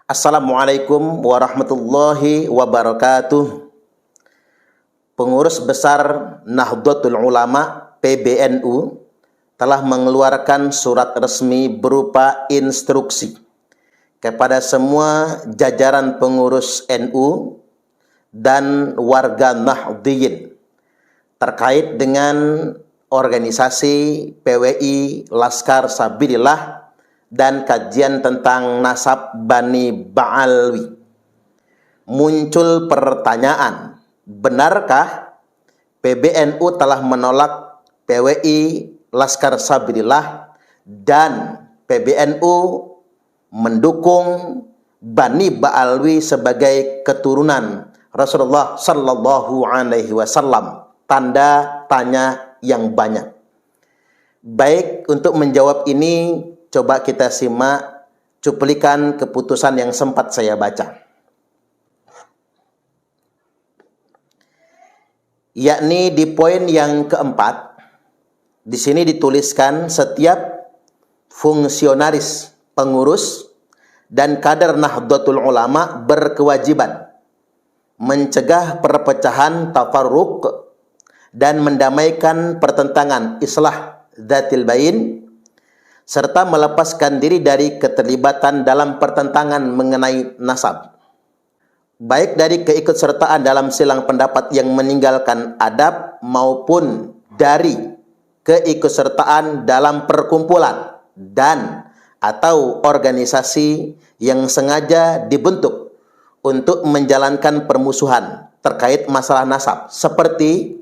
Assalamualaikum warahmatullahi wabarakatuh. Pengurus Besar Nahdlatul Ulama (PBNU) telah mengeluarkan surat resmi berupa instruksi kepada semua jajaran pengurus NU dan warga Nahdliyin terkait dengan organisasi PWI Laskar Sabilillah dan kajian tentang nasab Bani Ba'alwi. Muncul pertanyaan, benarkah PBNU telah menolak PWI Laskar Sabilillah dan PBNU mendukung Bani Ba'alwi sebagai keturunan Rasulullah Sallallahu Alaihi Wasallam? Tanda tanya yang banyak. Baik, untuk menjawab ini, coba kita simak cuplikan keputusan yang sempat saya baca. Yakni di poin yang keempat, di sini dituliskan setiap fungsionaris, pengurus, dan kader Nahdlatul Ulama berkewajiban mencegah perpecahan tafarruq dan mendamaikan pertentangan islah dzatil bain, serta melepaskan diri dari keterlibatan dalam pertentangan mengenai nasab, baik dari keikutsertaan dalam silang pendapat yang meninggalkan adab maupun dari keikutsertaan dalam perkumpulan dan atau organisasi yang sengaja dibentuk untuk menjalankan permusuhan terkait masalah nasab, seperti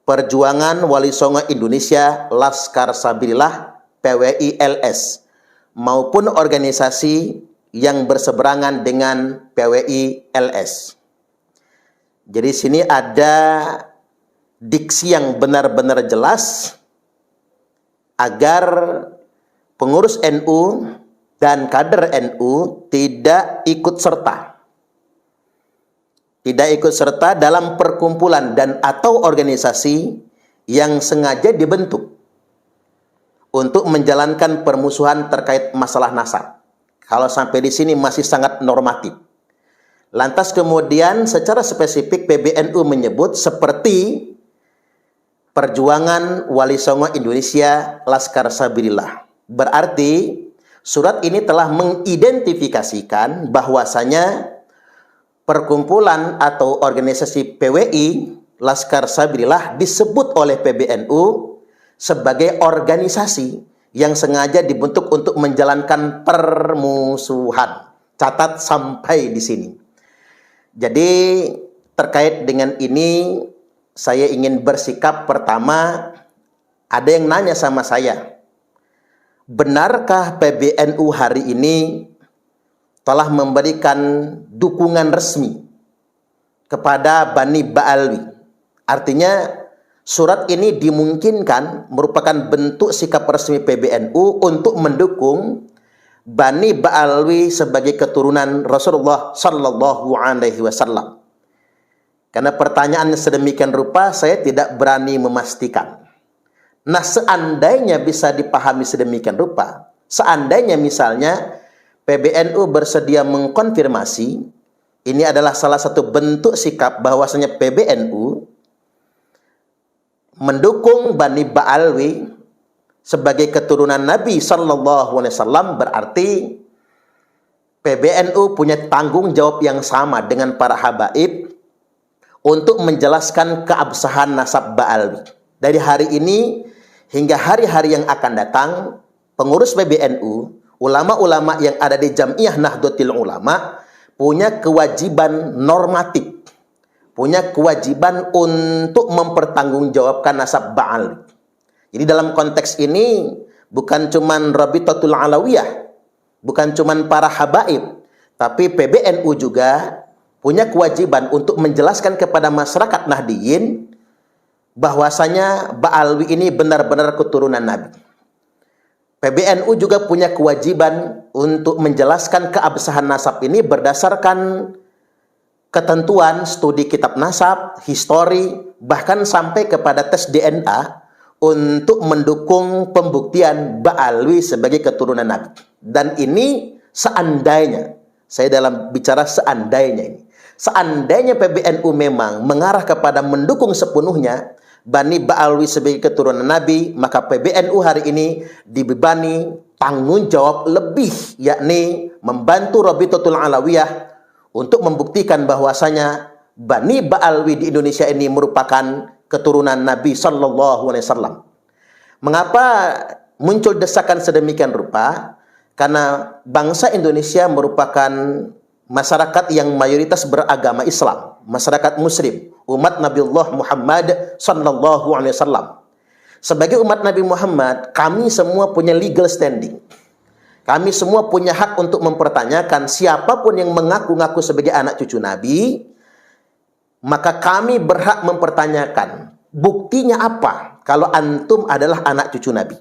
Perjuangan Wali Songo Indonesia Laskar Sabilillah PWI LS maupun organisasi yang berseberangan dengan PWI LS. Jadi sini ada diksi yang benar-benar jelas agar pengurus NU dan kader NU tidak ikut serta dalam perkumpulan dan atau organisasi yang sengaja dibentuk untuk menjalankan permusuhan terkait masalah nasab. Kalau sampai di sini masih sangat normatif. Lantas kemudian secara spesifik PBNU menyebut seperti Perjuangan Wali Songo Indonesia Laskar Sabilillah. Berarti surat ini telah mengidentifikasikan bahwasanya perkumpulan atau organisasi PWI Laskar Sabilillah disebut oleh PBNU sebagai organisasi yang sengaja dibentuk untuk menjalankan permusuhan. Catat sampai di sini. Jadi terkait dengan ini saya ingin bersikap. Pertama, ada yang nanya sama saya, benarkah PBNU hari ini telah memberikan dukungan resmi kepada Bani Ba'alwi? Artinya surat ini dimungkinkan merupakan bentuk sikap resmi PBNU untuk mendukung Bani Ba'alwi sebagai keturunan Rasulullah Sallallahu Alaihi Wasallam. Karena pertanyaannya sedemikian rupa, saya tidak berani memastikan. Nah, seandainya bisa dipahami sedemikian rupa, seandainya misalnya PBNU bersedia mengkonfirmasi, ini adalah salah satu bentuk sikap bahwasanya PBNU mendukung Bani Ba'alwi sebagai keturunan Nabi Sallallahu Alaihi Wasallam, berarti PBNU punya tanggung jawab yang sama dengan para habaib untuk menjelaskan keabsahan nasab Ba'alwi. Dari hari ini hingga hari-hari yang akan datang, pengurus PBNU, ulama-ulama yang ada di Jam'iyah Nahdlatul Ulama punya kewajiban normatif, punya kewajiban untuk mempertanggungjawabkan nasab Ba'alwi. Jadi dalam konteks ini bukan cuman Rabitatul Alawiyah, bukan cuman para habaib, tapi PBNU juga punya kewajiban untuk menjelaskan kepada masyarakat Nahdliyin bahwasanya Ba'alwi ini benar-benar keturunan Nabi. PBNU juga punya kewajiban untuk menjelaskan keabsahan nasab ini berdasarkan ketentuan studi kitab nasab, histori, bahkan sampai kepada tes DNA untuk mendukung pembuktian Ba'alwi sebagai keturunan Nabi. Dan ini seandainya Saya dalam bicara seandainya ini. Seandainya PBNU memang mengarah kepada mendukung sepenuhnya Bani Ba'alwi sebagai keturunan Nabi, maka PBNU hari ini dibebani tanggung jawab lebih, yakni membantu Rabitatul Alawiyah untuk membuktikan bahwasanya Bani Ba'alwi di Indonesia ini merupakan keturunan Nabi Sallallahu Alaihi Wasallam. Mengapa muncul desakan sedemikian rupa? Karena bangsa Indonesia merupakan masyarakat yang mayoritas beragama Islam, masyarakat Muslim, umat Nabiullah Muhammad Sallallahu Alaihi Wasallam. Sebagai umat Nabi Muhammad, kami semua punya legal standing. Kami semua punya hak untuk mempertanyakan siapapun yang mengaku-ngaku sebagai anak cucu Nabi, maka kami berhak mempertanyakan buktinya apa kalau antum adalah anak cucu Nabi.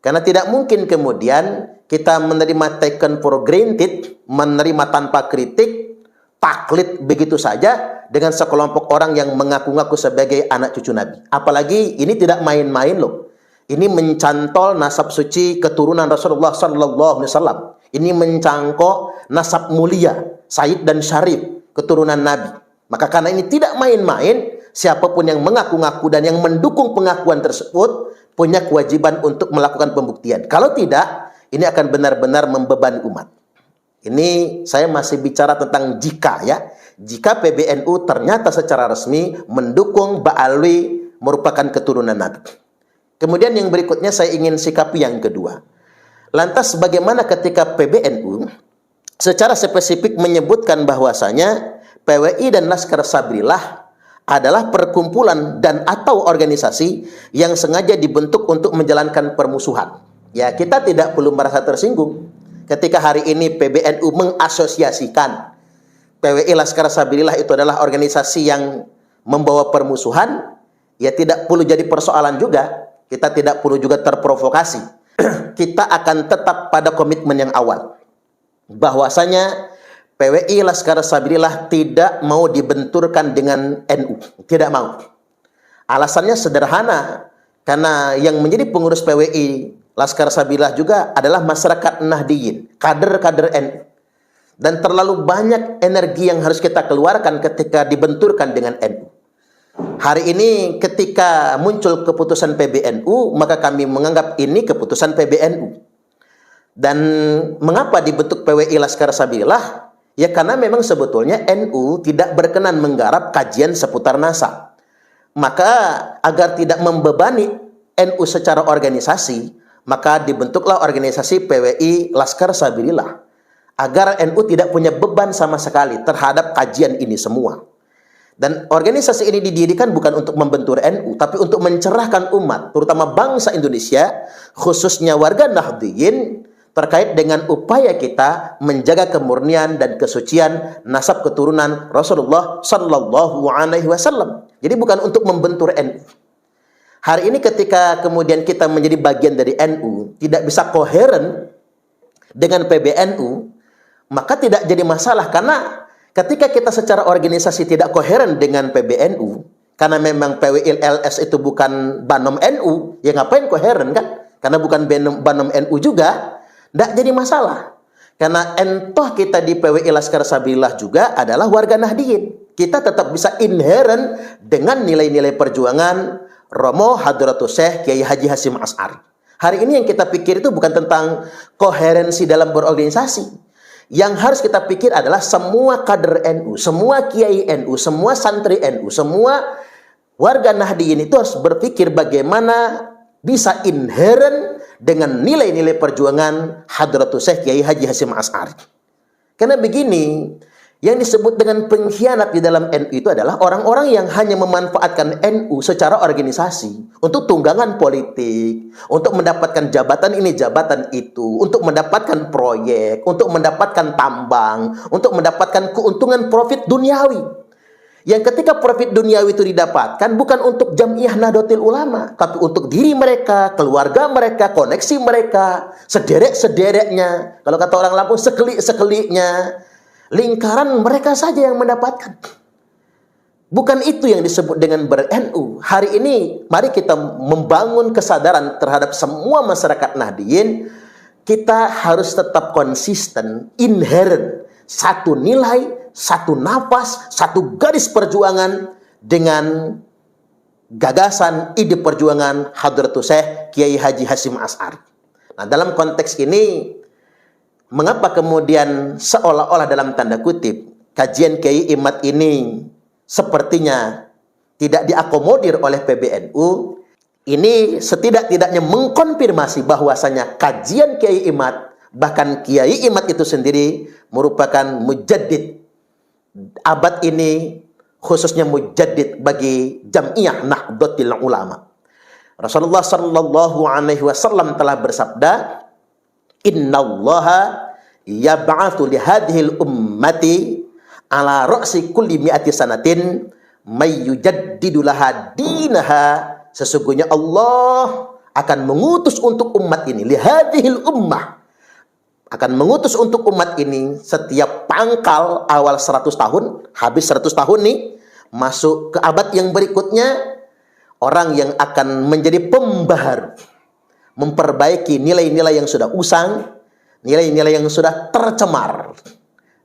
Karena tidak mungkin kemudian kita menerima taken for granted, menerima tanpa kritik, taklid begitu saja dengan sekelompok orang yang mengaku-ngaku sebagai anak cucu Nabi. Apalagi ini tidak main-main loh. Ini mencantol nasab suci keturunan Rasulullah Sallallahu Alaihi Wasallam. Ini mencangkok nasab mulia, Sayyid dan Syarif, keturunan Nabi. Maka karena ini tidak main-main, siapapun yang mengaku-ngaku dan yang mendukung pengakuan tersebut punya kewajiban untuk melakukan pembuktian. Kalau tidak, ini akan benar-benar membebani umat. Ini saya masih bicara tentang jika ya. Jika PBNU ternyata secara resmi mendukung Ba'alwi merupakan keturunan Nabi. Kemudian yang berikutnya saya ingin sikapi yang kedua. Lantas bagaimana ketika PBNU secara spesifik menyebutkan bahwasanya PWI dan Laskar Sabillah adalah perkumpulan dan atau organisasi yang sengaja dibentuk untuk menjalankan permusuhan. Ya, kita tidak perlu merasa tersinggung ketika hari ini PBNU mengasosiasikan PWI Laskar Sabillah itu adalah organisasi yang membawa permusuhan. Ya, tidak perlu jadi persoalan juga. Kita tidak perlu juga terprovokasi. Kita akan tetap pada komitmen yang awal, bahwasanya PWI Laskar Sabillah tidak mau dibenturkan dengan NU. Tidak mau. Alasannya sederhana. Karena yang menjadi pengurus PWI Laskar Sabillah juga adalah masyarakat Nahdiyin, kader-kader NU. Dan terlalu banyak energi yang harus kita keluarkan ketika dibenturkan dengan NU. Hari ini ketika muncul keputusan PBNU, maka kami menganggap ini keputusan PBNU. Dan mengapa dibentuk PWI Laskar Sabillah? Ya karena memang sebetulnya NU tidak berkenan menggarap kajian seputar nasab. Maka agar tidak membebani NU secara organisasi, maka dibentuklah organisasi PWI Laskar Sabillah. Agar NU tidak punya beban sama sekali terhadap kajian ini semua. Dan organisasi ini didirikan bukan untuk membentur NU, tapi untuk mencerahkan umat, terutama bangsa Indonesia, khususnya warga Nahdiyin, terkait dengan upaya kita menjaga kemurnian dan kesucian nasab keturunan Rasulullah Sallallahu Alaihi Wasallam. Jadi bukan untuk membentur NU. Hari ini ketika kemudian kita menjadi bagian dari NU, tidak bisa koheren dengan PBNU, maka tidak jadi masalah. Karena ketika kita secara organisasi tidak koheren dengan PBNU, karena memang PWILS itu bukan banom NU, ya ngapain koheren kan? Karena bukan banom NU juga. Tidak jadi masalah. Karena entoh kita di PWI Laskar Sabillah juga adalah warga Nahdiyin. Kita tetap bisa inheren dengan nilai-nilai perjuangan Romo Hadratus Syekh Kiai Haji Hasyim Asy'ari. Hari ini yang kita pikir itu bukan tentang koherensi dalam berorganisasi. Yang harus kita pikir adalah semua kader NU, semua kiai NU, semua santri NU, semua warga Nahdiyin itu harus berpikir bagaimana bisa inheren dengan nilai-nilai perjuangan Hadratus Syekh Kiai Haji Hasyim Asy'ari. Karena begini, yang disebut dengan pengkhianat di dalam NU itu adalah orang-orang yang hanya memanfaatkan NU secara organisasi untuk tunggangan politik, untuk mendapatkan jabatan ini, jabatan itu, untuk mendapatkan proyek, untuk mendapatkan tambang, untuk mendapatkan keuntungan profit duniawi. Yang ketika profit duniawi itu didapatkan bukan untuk Jam'iyah Nahdlatul Ulama, tapi untuk diri mereka, keluarga mereka, koneksi mereka, sederek-sedereknya. Kalau kata orang Lampung, sekelik-sekeliknya. Lingkaran mereka saja yang mendapatkan. Bukan itu yang disebut dengan ber-NU. Hari ini, mari kita membangun kesadaran terhadap semua masyarakat Nahdiyin. Kita harus tetap konsisten, inheren satu nilai, satu nafas, satu garis perjuangan dengan gagasan ide perjuangan Hadratus Syekh Kiai Haji Hasyim Asy'ari. Nah, dalam konteks ini, mengapa kemudian seolah-olah dalam tanda kutip kajian Kiai Imad ini sepertinya tidak diakomodir oleh PBNU? Ini setidak-tidaknya mengkonfirmasi bahwasanya kajian Kiai Imad, bahkan Kiai Imad itu sendiri merupakan mujaddid abad ini, khususnya mujaddid bagi Jam'iyah Nahdlatul Ulama. Rasulullah sallallahu alaihi wasallam telah bersabda, "Innallaha yab'atsu li hadhil ummati ala ra'si kulli mi'ati sanatin may yujaddidu laha dinaha." Sesungguhnya Allah akan mengutus untuk umat ini, li hadhil ummah, akan mengutus untuk umat ini setiap pangkal awal 100 tahun, habis 100 tahun nih, masuk ke abad yang berikutnya, orang yang akan menjadi pembaharu, memperbaiki nilai-nilai yang sudah usang, nilai-nilai yang sudah tercemar.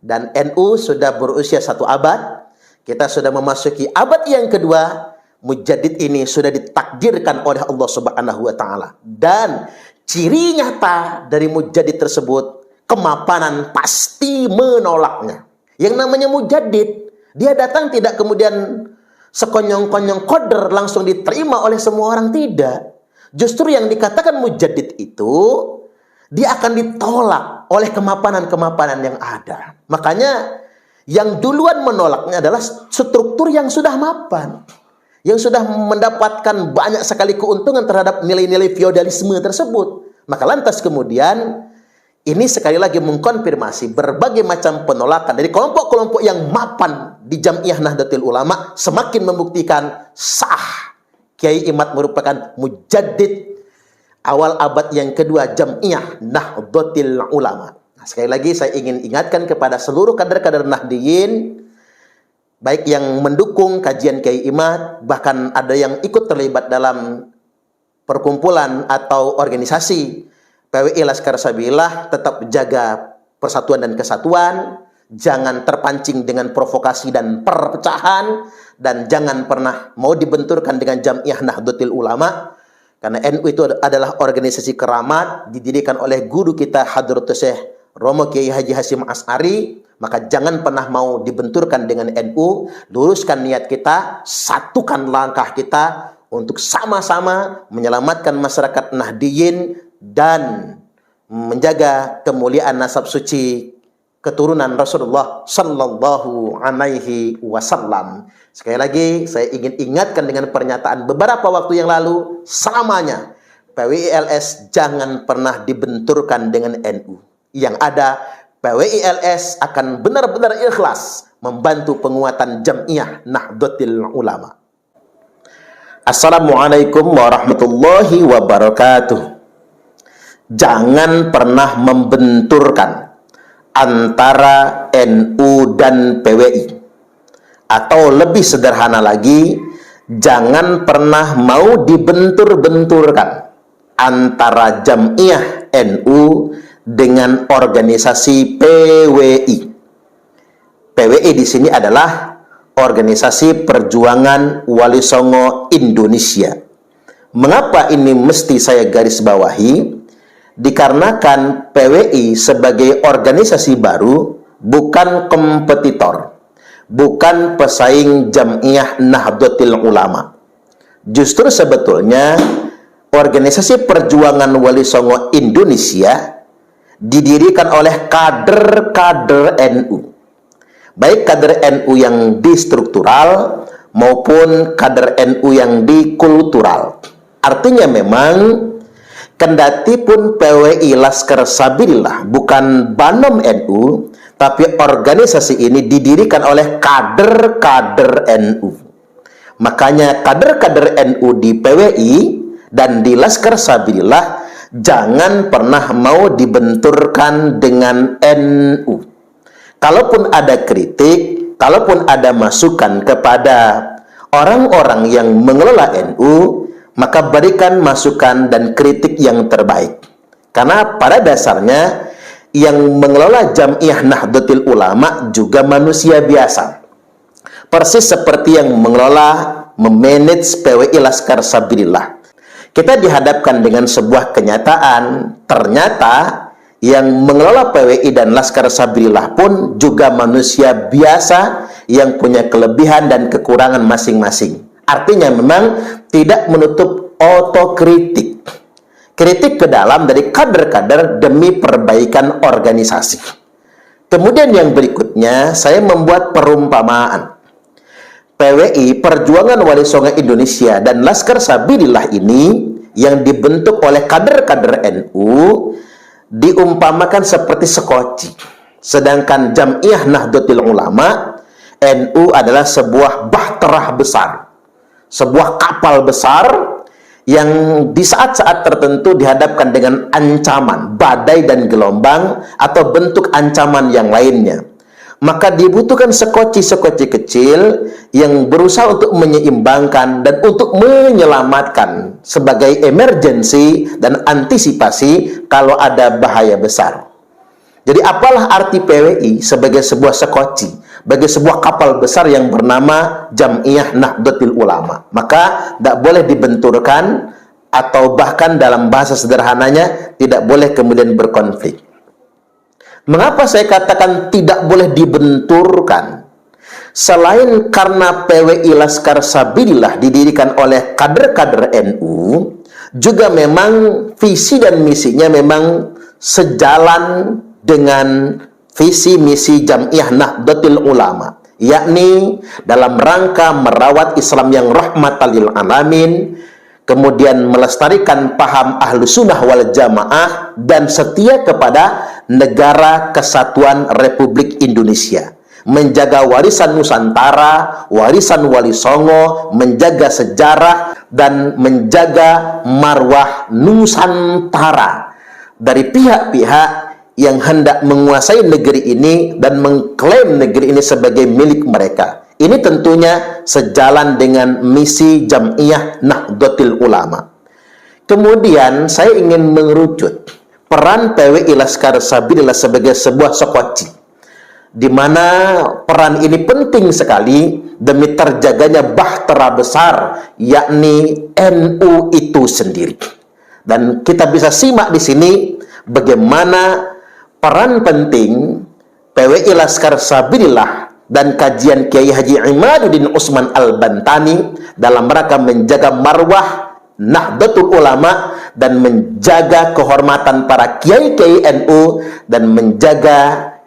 Dan NU sudah berusia 1 abad, kita sudah memasuki abad yang kedua, mujaddid ini sudah ditakdirkan oleh Allah Subhanahu wa taala. Dan ciri nyata dari mujaddid tersebut, kemapanan pasti menolaknya. Yang namanya mujaddid, dia datang tidak kemudian sekonyong-konyong koder langsung diterima oleh semua orang, tidak. Justru yang dikatakan mujaddid itu, dia akan ditolak oleh kemapanan-kemapanan yang ada. Makanya yang duluan menolaknya adalah struktur yang sudah mapan, yang sudah mendapatkan banyak sekali keuntungan terhadap nilai-nilai feodalisme tersebut. Maka lantas kemudian ini sekali lagi mengkonfirmasi berbagai macam penolakan dari kelompok-kelompok yang mapan di Jam'iyah Nahdlatul Ulama, semakin membuktikan sah Kiai Imad merupakan mujaddid awal abad yang kedua Jam'iyah Nahdlatul Ulama. Nah, sekali lagi saya ingin ingatkan kepada seluruh kader-kader Nahdiyin, baik yang mendukung kajian Kiai Imad, bahkan ada yang ikut terlibat dalam perkumpulan atau organisasi PWI Laskar Sabilillah, tetap jaga persatuan dan kesatuan, jangan terpancing dengan provokasi dan perpecahan, dan jangan pernah mau dibenturkan dengan Jam'iyah Nahdlatul Ulama, karena NU itu adalah organisasi keramat, didirikan oleh guru kita Hadratus Syekh Romo Kiai Haji Hasyim Asy'ari. Maka jangan pernah mau dibenturkan dengan NU, luruskan niat kita, satukan langkah kita untuk sama-sama menyelamatkan masyarakat Nahdiyin dan menjaga kemuliaan nasab suci keturunan Rasulullah sallallahu alaihi wasallam. Sekali lagi saya ingin ingatkan dengan pernyataan beberapa waktu yang lalu, selamanya PWILS jangan pernah dibenturkan dengan NU. Yang ada, PWILS akan benar-benar ikhlas membantu penguatan Jam'iyah Nahdlatul Ulama. Assalamualaikum warahmatullahi wabarakatuh. Jangan pernah membenturkan antara NU dan PWI. Atau lebih sederhana lagi, jangan pernah mau dibentur-benturkan antara Jam'iyah NU dengan organisasi PWI. PWI di sini adalah Organisasi Perjuangan Wali Songo Indonesia. Mengapa ini mesti saya garis bawahi? Dikarenakan PWI sebagai organisasi baru bukan kompetitor, bukan pesaing Jam'iyah Nahdlatul Ulama. Justru sebetulnya Organisasi Perjuangan Wali Songo Indonesia didirikan oleh kader-kader NU. Baik kader NU yang di struktural maupun kader NU yang di kultural. Artinya memang kendati pun PWI Laskar Sabilillah bukan banom NU, tapi organisasi ini didirikan oleh kader-kader NU. Makanya kader-kader NU di PWI dan di Laskar Sabilillah jangan pernah mau dibenturkan dengan NU. Kalaupun ada kritik, kalaupun ada masukan kepada orang-orang yang mengelola NU, maka berikan masukan dan kritik yang terbaik. Karena pada dasarnya yang mengelola Jam'iyah Nahdlatul Ulama juga manusia biasa. Persis seperti yang mengelola, memanage PWI Laskar Sabilillah. Kita dihadapkan dengan sebuah kenyataan, ternyata yang mengelola PWI dan Laskar Sabilillah pun juga manusia biasa yang punya kelebihan dan kekurangan masing-masing. Artinya memang tidak menutup otokritik. Kritik ke dalam dari kader-kader demi perbaikan organisasi. Kemudian yang berikutnya, saya membuat perumpamaan. PWI, Perjuangan Wali Songo Indonesia, dan Laskar Sabilillah ini yang dibentuk oleh kader-kader NU diumpamakan seperti sekoci. Sedangkan Jam'iyah Nahdlatul Ulama, NU adalah sebuah bahtera besar, sebuah kapal besar yang di saat-saat tertentu dihadapkan dengan ancaman, badai dan gelombang, atau bentuk ancaman yang lainnya. Maka dibutuhkan sekoci-sekoci kecil yang berusaha untuk menyeimbangkan dan untuk menyelamatkan sebagai emergensi dan antisipasi kalau ada bahaya besar. Jadi apalah arti PWI sebagai sebuah sekoci, bagi sebuah kapal besar yang bernama Jam'iyah Nahdlatul Ulama? Maka tidak boleh dibenturkan, atau bahkan dalam bahasa sederhananya tidak boleh kemudian berkonflik. Mengapa saya katakan tidak boleh dibenturkan? Selain karena PWI Laskar Sabilillah didirikan oleh kader-kader NU, juga memang visi dan misinya memang sejalan dengan visi misi Jam'iyah Nahdlatul Ulama, yakni dalam rangka merawat Islam yang rahmatan lil alamin, kemudian melestarikan paham ahlu sunnah wal jamaah, dan setia kepada negara kesatuan Republik Indonesia, menjaga warisan Nusantara, warisan Wali Songo, menjaga sejarah, dan menjaga marwah Nusantara dari pihak-pihak yang hendak menguasai negeri ini dan mengklaim negeri ini sebagai milik mereka. Ini tentunya sejalan dengan misi Jam'iyah Nahdlatul Ulama. Kemudian saya ingin mengerucut peran PWI Laskar Sabilillah sebagai sebuah sekoci, di mana peran ini penting sekali demi terjaganya bahtera besar, yakni NU itu sendiri. Dan kita bisa simak di sini bagaimana peran penting PWI Laskar Sabilillah dan kajian Kiai Haji Imaduddin Usman Al-Bantani dalam rangka menjaga marwah Nahdlatul Ulama dan menjaga kehormatan para kiai-kiai NU dan menjaga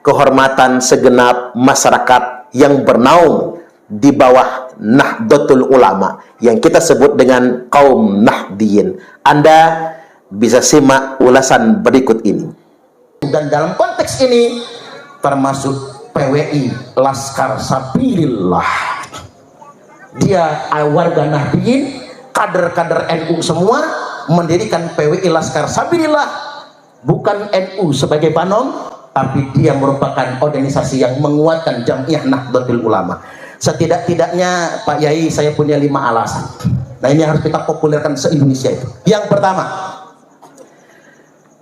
kehormatan segenap masyarakat yang bernaung di bawah Nahdlatul Ulama yang kita sebut dengan kaum Nahdiyin. Anda bisa simak ulasan berikut ini. Dan dalam konteks ini termasuk PWI Laskar Sabilillah, dia warga Nahdiyin, kader-kader NU semua mendirikan PWI Laskar Sabilillah, bukan NU sebagai banom, tapi dia merupakan organisasi yang menguatkan Jam'iyah Nahdlatul Ulama. Setidak-tidaknya Pak Yai, saya punya 5 alasan. Nah, ini harus kita populerkan se-Indonesia itu. Yang pertama,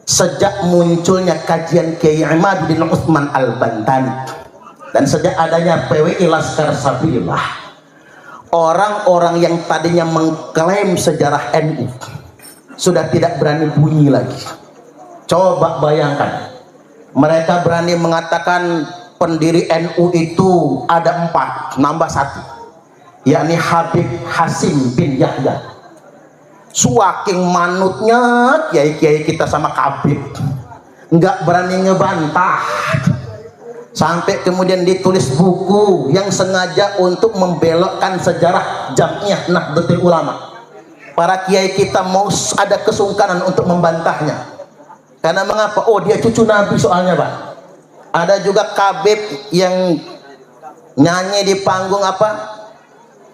sejak munculnya kajian Kiai Imaduddin Usman Al-Bantani dan sejak adanya PWI Laskar Sabilillah, orang-orang yang tadinya mengklaim sejarah NU sudah tidak berani bunyi lagi. Coba bayangkan, mereka berani mengatakan pendiri NU itu ada 4, nambah 1, yakni Habib Hasim bin Yahya. Saking manutnya kiai-kiai kita sama Habib, nggak berani ngebantah, sampai kemudian ditulis buku yang sengaja untuk membelokkan sejarah Jam'iyah Nahdlatul Ulama. Para kiai kita mau ada kesungkanan untuk membantahnya. Karena mengapa? Oh, dia cucu Nabi soalnya, Pak. Ada juga Habib yang nyanyi di panggung apa?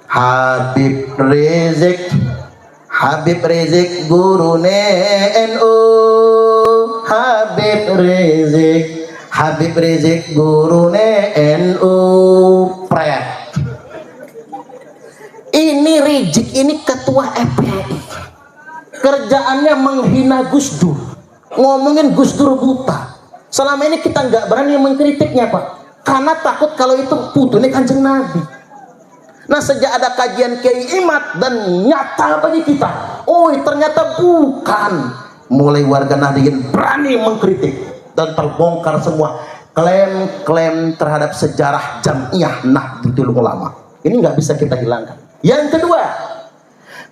Habib Rizik, Habib Rizik gurune NU, Habib Rizik, Habib Rizik gurune NU. Pret. Ini Rizik ini ketua FPI, kerjaannya menghina Gus Dur, ngomongin Gus Dur buta. Selama ini kita nggak berani mengkritiknya, Pak, karena takut kalau itu putunya Kanjeng Nabi. Nah, sejak ada kajian Kiai Imad dan nyata bagi kita, oh ternyata bukan, mulai warga Nahdliyin berani mengkritik dan terbongkar semua klaim-klaim terhadap sejarah Jamiah Nahdlatul Ulama. Ini nggak bisa kita hilangkan. Yang kedua,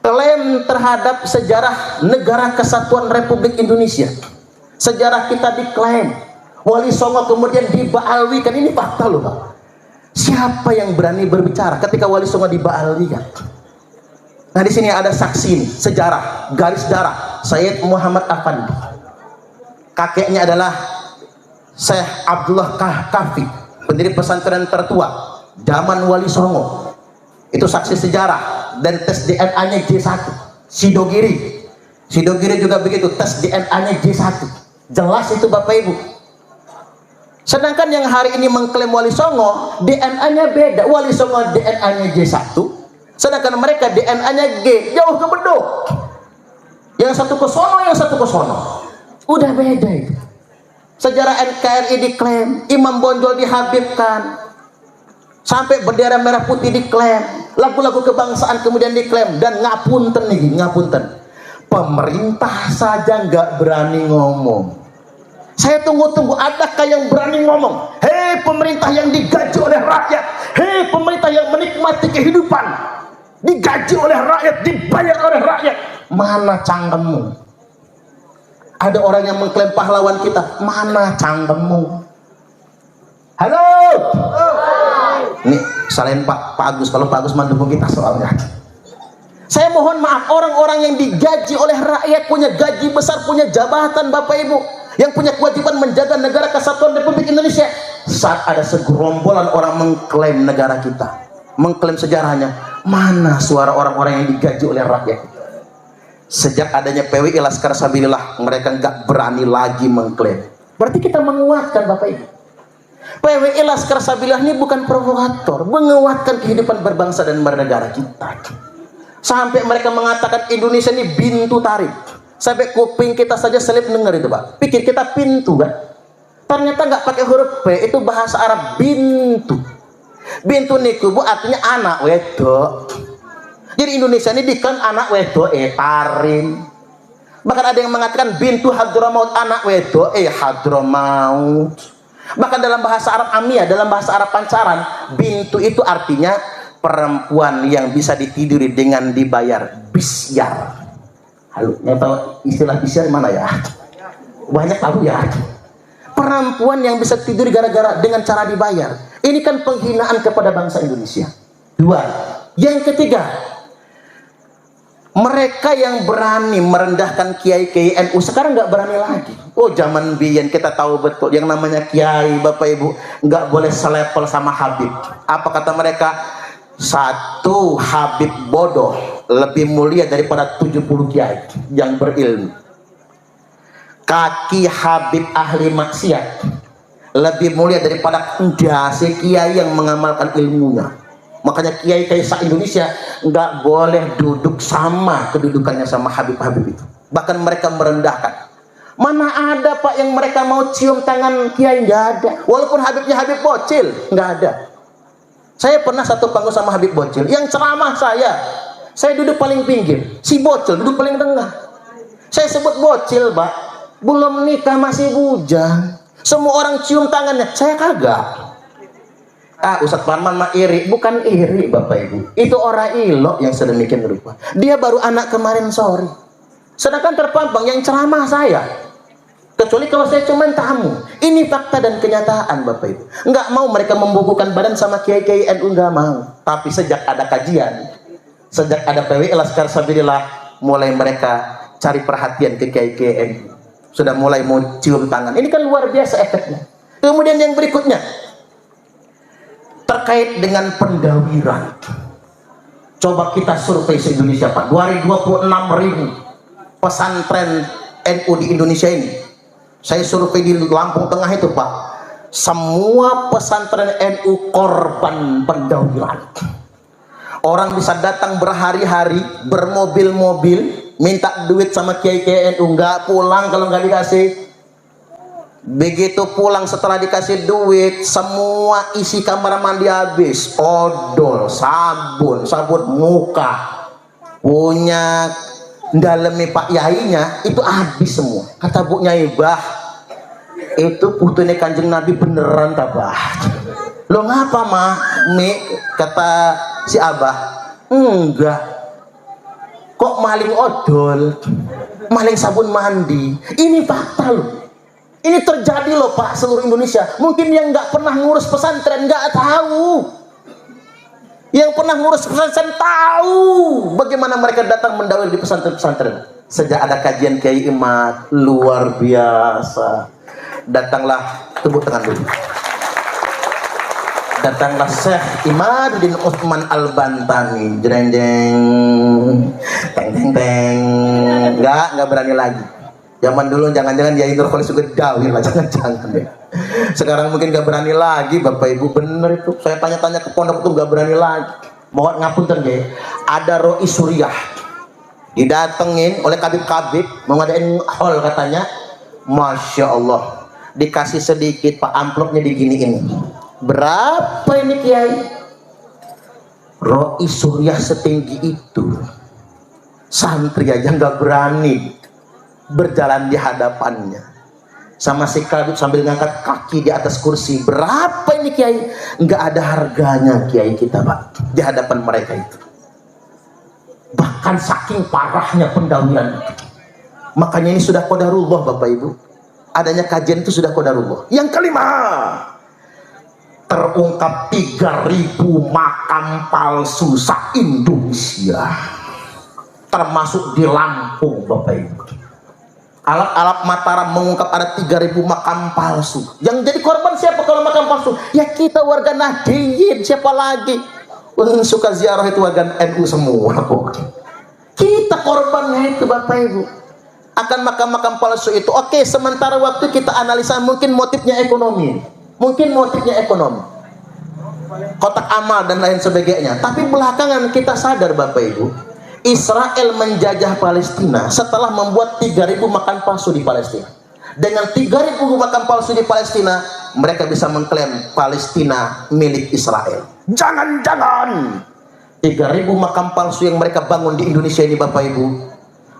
klaim terhadap sejarah Negara Kesatuan Republik Indonesia. Sejarah kita diklaim, Wali Songo kemudian dibaalwikan. Ini fakta loh, Pak. Siapa yang berani berbicara ketika Wali Songo dibaalwikan? Nah, di sini ada saksi nih, sejarah, garis darah Sayyid Muhammad Afandi. Kakeknya adalah Syekh Abdullah Kahfi, pendiri pesantren tertua zaman Wali Songo. Itu saksi sejarah. Dan tes DNA-nya J1. Sidogiri juga begitu, tes DNA-nya J1. Jelas itu Bapak Ibu. Sedangkan yang hari ini mengklaim Wali Songo, DNA-nya beda. Wali Songo DNA-nya J1, sedangkan mereka DNA-nya G, jauh ke beduk. Yang satu ke sono, yang satu ke sono. Udah beda itu. Sejarah NKRI diklaim, Imam Bonjol dihabibkan, sampai bendera merah putih diklaim, lagu-lagu kebangsaan kemudian diklaim. Dan ngapunten nih, ngapunten, pemerintah saja nggak berani ngomong. Saya tunggu-tunggu, adakah yang berani ngomong? Hei pemerintah yang digaji oleh rakyat, hei pemerintah yang menikmati kehidupan, digaji oleh rakyat, dibayar oleh rakyat, mana cangkemmu? Ada orang yang mengklaim pahlawan kita, mana cangkemmu? Halo? Ini selain Pak Agus, kalau Pak Agus mendukung kita soalnya. Saya mohon maaf, orang-orang yang digaji oleh rakyat, punya gaji besar, punya jabatan Bapak Ibu, yang punya kewajiban menjaga Negara Kesatuan Republik Indonesia, saat ada segerombolan orang mengklaim negara kita, mengklaim sejarahnya, mana suara orang-orang yang digaji oleh rakyat? Sejak adanya PWI Laskar Sabilillah, mereka nggak berani lagi mengklaim. Berarti kita menguatkan Bapak Ibu. PWI Laskar Sabilillah ini bukan provokator, menguatkan kehidupan berbangsa dan bernegara kita. Sampai mereka mengatakan Indonesia ini bintu tarif. Sampai kuping kita saja selip dengar itu, Pak. Pikir kita pintu kan? Ternyata nggak pakai huruf P, itu bahasa Arab bintu. Bintu niku Bu artinya anak wedok. Jadi Indonesia ini diklaim anak wedok tarim. Bahkan ada yang mengatakan bintu Hadramaut, anak wedok Hadramaut. Bahkan dalam bahasa Arab Amiyah, dalam bahasa Arab pancaran, bintu itu artinya perempuan yang bisa ditiduri dengan dibayar bisyar. Halo, yang tahu istilah bisyar mana ya? Banyak tahu ya. Perempuan yang bisa tidur gara-gara dengan cara dibayar. Ini kan penghinaan kepada bangsa Indonesia. Dua. Yang ketiga, mereka yang berani merendahkan kiai-kiai NU sekarang nggak berani lagi. Oh, zaman biyen kita tahu betul yang namanya kiai, Bapak Ibu, nggak boleh selevel sama Habib. Apa kata mereka? Satu Habib bodoh lebih mulia daripada 70 kiai yang berilmu. Kaki Habib ahli maksiat lebih mulia daripada dasi kiai yang mengamalkan ilmunya. Makanya kiai-kiai se-Indonesia nggak boleh duduk sama kedudukannya sama Habib-Habib itu. Bahkan mereka merendahkan. Mana ada Pak yang mereka mau cium tangan kiai? Nggak ada. Walaupun Habibnya Habib bocil, nggak ada. Saya pernah satu panggung sama Habib bocil. Yang ceramah saya duduk paling pinggir. Si bocil duduk paling tengah. Saya sebut bocil, Pak. Belum nikah masih bujang. Semua orang cium tangannya, saya kagak. Ustadz Parman mah iri. Bukan iri Bapak Ibu, itu orang ilok yang sedemikian rupa. Dia baru anak kemarin sore, sedangkan terpampang yang ceramah saya. Kecuali kalau saya cuma tamu. Ini fakta dan kenyataan Bapak Ibu. Nggak mau mereka membukukan badan sama kiai-kiai NU, nggak mau. Tapi sejak ada kajian, sejak ada PWI Laskar Sabilillah, mulai mereka cari perhatian ke kiai-kiai NU. Sudah mulai mau cium tangan. Ini kan luar biasa efeknya. Kemudian yang berikutnya, terkait dengan pendawiran. Coba kita survei se-Indonesia Pak, 226.000 pesantren NU di Indonesia ini. Saya survei di Lampung Tengah itu Pak, semua pesantren NU korban pendawiran. Orang bisa datang berhari-hari, bermobil-mobil, minta duit sama kiai-kiai NU, nggak pulang kalau nggak dikasih. Begitu pulang setelah dikasih duit, semua isi kamar mandi habis. Odol, sabun muka, punya dalemi Pak Yainya itu habis semua. Kata Bu Nyai, bah, itu putune Kanjeng Nabi beneran tabah. Lo ngapa mah, Mi? Kata si Abah, enggak. Kok maling odol, maling sabun mandi? Ini fakta loh. Ini terjadi loh Pak, seluruh Indonesia. Mungkin yang nggak pernah ngurus pesantren nggak tahu. Yang pernah ngurus pesantren tahu bagaimana mereka datang mendawil di pesantren-pesantren. Sejak ada kajian Kiai Imad, luar biasa. Datanglah, tepuk tangan dulu. Datanglah Syekh Imaduddin Utsman Al-Bantani, jreng jeng, teng teng teng, nggak berani lagi. Zaman dulu jangan-jangan Yai Nur Khalis juga dawil lah, jangan-jangan deh. Sekarang mungkin nggak berani lagi, Bapak Ibu, bener itu. Saya tanya-tanya ke pondok itu nggak berani lagi. Mohon ngapunten ya, ada Roi Suriah didatengin oleh kabib-kabib mau ngadain hall katanya. Masya Allah, dikasih sedikit Pak, amplopnya diginiin. Berapa ini Kiai? Roi Suriah setinggi itu, santri aja nggak berani berjalan di hadapannya. Sama si kabib sambil ngangkat kaki di atas kursi. Berapa ini Kiai? Nggak ada harganya Kiai kita Pak di hadapan mereka itu. Bahkan saking parahnya pendawilan itu. Makanya ini sudah qadarullah Bapak Ibu. Adanya kajian itu sudah qadarullah. Yang kelima, terungkap 3.000 makam palsu se-Indonesia, termasuk di Lampung Bapak Ibu. Alap-alap Mataram mengungkap ada 3.000 makam palsu. Yang jadi korban siapa kalau makam palsu? Ya kita warga Nahdliyin, siapa lagi? Yang suka ziarah itu warga NU semua kok. Kita korbannya itu Bapak Ibu. Akan makam-makam palsu itu. Oke, sementara waktu kita analisa mungkin motifnya ekonomi. Mungkin motifnya ekonomi. Kotak amal dan lain sebagainya. Tapi belakangan kita sadar Bapak Ibu, Israel menjajah Palestina setelah membuat 3.000 makam palsu di Palestina. Dengan 3.000 makam palsu di Palestina, mereka bisa mengklaim Palestina milik Israel. Jangan-jangan 3.000 makam palsu yang mereka bangun di Indonesia ini Bapak Ibu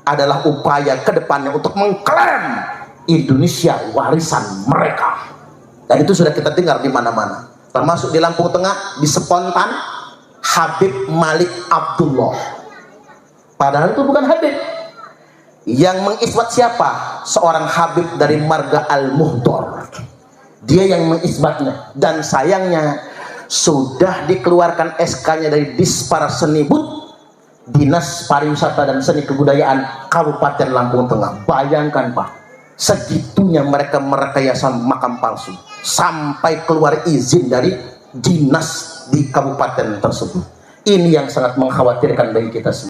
adalah upaya kedepannya untuk mengklaim Indonesia warisan mereka. Dan itu sudah kita dengar di mana-mana. Termasuk di Lampung Tengah, di Spontan, Habib Malik Abdullah. Padahal itu bukan Habib. Yang mengisbat siapa? Seorang Habib dari marga Al-Muhdor. Dia yang mengisbatnya. Dan sayangnya sudah dikeluarkan SK-nya dari Disparsenibut, Dinas Pariwisata dan Seni Kebudayaan Kabupaten Lampung Tengah. Bayangkan Pak, segitunya mereka merekayasa makam palsu sampai keluar izin dari dinas di kabupaten tersebut. Ini yang sangat mengkhawatirkan bagi kita semua.